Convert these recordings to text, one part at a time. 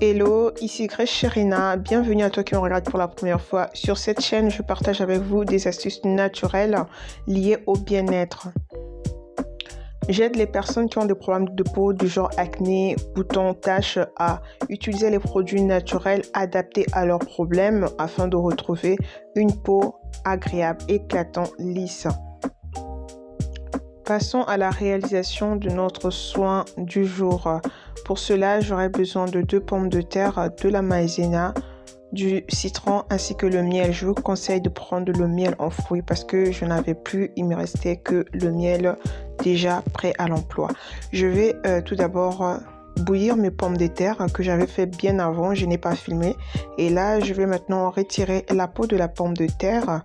Hello, ici Grace Sherina, bienvenue à toi qui me regarde pour la première fois. Sur cette chaîne, je partage avec vous des astuces naturelles liées au bien-être. J'aide les personnes qui ont des problèmes de peau du genre acné, boutons, taches à utiliser les produits naturels adaptés à leurs problèmes afin de retrouver une peau agréable, éclatante, lisse. Passons à la réalisation de notre soin du jour. Pour cela, j'aurai besoin de 2 pommes de terre, de la maïzena, du citron ainsi que le miel. Je vous conseille de prendre le miel en fruits parce que je n'avais plus, il me restait que le miel déjà prêt à l'emploi. Je vais tout d'abord bouillir mes pommes de terre que j'avais fait bien avant, je n'ai pas filmé. Et là, je vais maintenant retirer la peau de la pomme de terre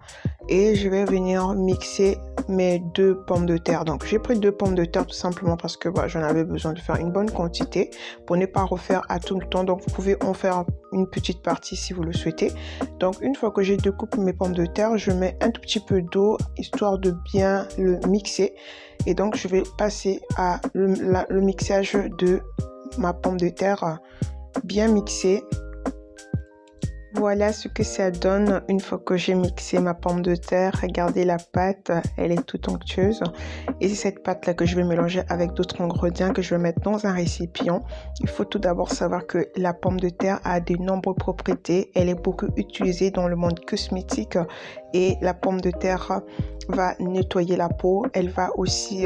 et je vais venir mixer mes 2 pommes de terre. Donc j'ai pris 2 pommes de terre tout simplement parce que j'en avais besoin de faire une bonne quantité pour ne pas refaire à tout le temps. Donc vous pouvez en faire une petite partie si vous le souhaitez. Donc une fois que j'ai découpé mes pommes de terre, je mets un tout petit peu d'eau histoire de bien le mixer. Et donc je vais passer à le mixage de ma pomme de terre bien mixée. Voilà ce que ça donne une fois que j'ai mixé ma pomme de terre. Regardez la pâte, elle est toute onctueuse. Et c'est cette pâte là que je vais mélanger avec d'autres ingrédients que je vais mettre dans un récipient. Il faut tout d'abord savoir que la pomme de terre a de nombreuses propriétés. Elle est beaucoup utilisée dans le monde cosmétique et la pomme de terre va nettoyer la peau. Elle va aussi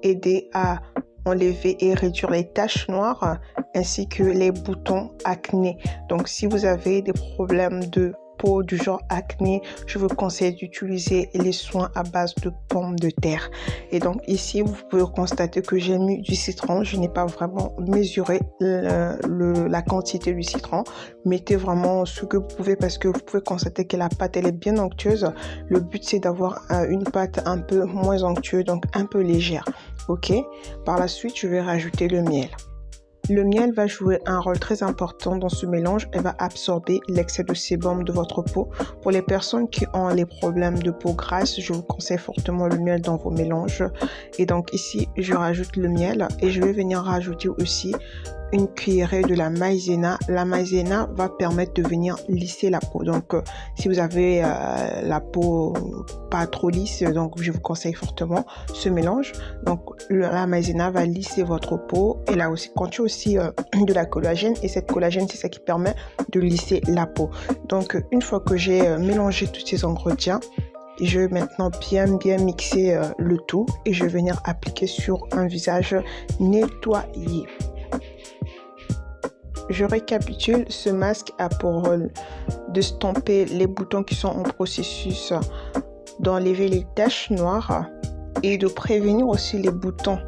aider à enlever et réduire les taches noires ainsi que les boutons acné. Donc si vous avez des problèmes de peau du genre acné, je vous conseille d'utiliser les soins à base de pommes de terre. Et donc ici vous pouvez constater que j'ai mis du citron. Je n'ai pas vraiment mesuré la quantité du citron. Mettez vraiment ce que vous pouvez parce que vous pouvez constater que la pâte elle est bien onctueuse. Le but c'est d'avoir une pâte un peu moins onctueuse, donc un peu légère. Ok, par la suite je vais rajouter le miel. Le miel va jouer un rôle très important dans ce mélange et va absorber l'excès de sébum de votre peau. Pour les personnes qui ont les problèmes de peau grasse, je vous conseille fortement le miel dans vos mélanges. Et donc ici, je rajoute le miel et je vais venir rajouter aussi une cuillerée de la maïzena. La maïzena va permettre de venir lisser la peau. Donc si vous avez la peau pas trop lisse, donc je vous conseille fortement ce mélange. Donc la maïzena va lisser votre peau. Elle a aussi contient aussi de la collagène et cette collagène c'est ça qui permet de lisser la peau. Donc une fois que j'ai mélangé tous ces ingrédients, je vais maintenant bien mixer le tout et je vais venir appliquer sur un visage nettoyé. Je récapitule, ce masque a pour rôle de stomper les boutons qui sont en processus, d'enlever les taches noires et de prévenir aussi les boutons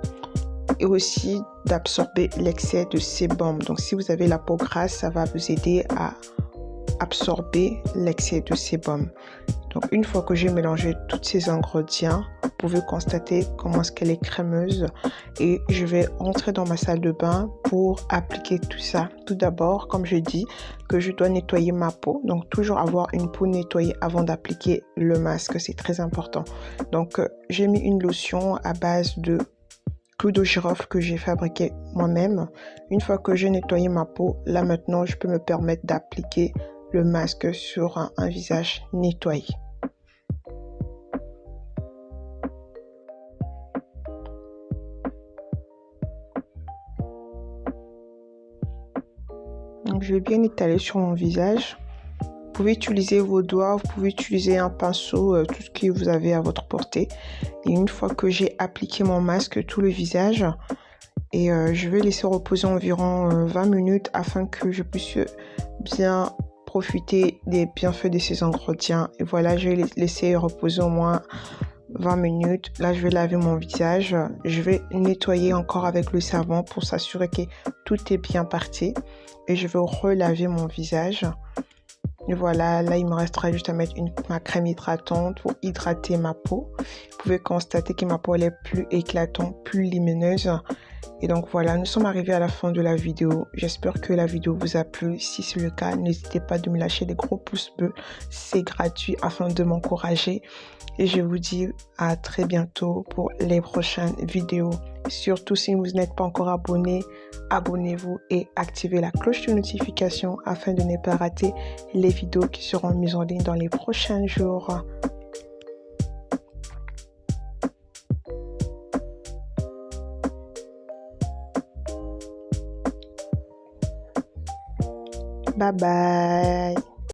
et aussi d'absorber l'excès de sébum. Donc si vous avez la peau grasse, ça va vous aider à absorber l'excès de sébum. Donc une fois que j'ai mélangé tous ces ingrédients, vous pouvez constater comment est-ce qu'elle est crémeuse et je vais entrer dans ma salle de bain pour appliquer tout ça. Tout d'abord, comme je dis, que je dois nettoyer ma peau, donc toujours avoir une peau nettoyée avant d'appliquer le masque, c'est très important. Donc j'ai mis une lotion à base de clou de girofle que j'ai fabriqué moi-même. Une fois que j'ai nettoyé ma peau, là maintenant je peux me permettre d'appliquer le masque sur un visage nettoyé. Donc je vais bien étaler sur mon visage. Vous pouvez utiliser vos doigts, vous pouvez utiliser un pinceau, tout ce que vous avez à votre portée. Et une fois que j'ai appliqué mon masque, tout le visage, et je vais laisser reposer environ 20 minutes afin que je puisse bien profiter des bienfaits de ces ingrédients. Et voilà, je vais laisser reposer au moins 20 minutes. Là, je vais laver mon visage. Je vais nettoyer encore avec le savon pour s'assurer que tout est bien parti. Et je vais relaver mon visage. Et voilà, là, il me restera juste à mettre ma crème hydratante pour hydrater ma peau. Vous pouvez constater que ma peau elle est plus éclatante, plus lumineuse. Et donc voilà, nous sommes arrivés à la fin de la vidéo. J'espère que la vidéo vous a plu. Si c'est le cas, n'hésitez pas de me lâcher des gros pouces bleus. C'est gratuit afin de m'encourager. Et je vous dis à très bientôt pour les prochaines vidéos. Surtout si vous n'êtes pas encore abonné, abonnez-vous et activez la cloche de notification afin de ne pas rater les vidéos qui seront mises en ligne dans les prochains jours. Bye bye.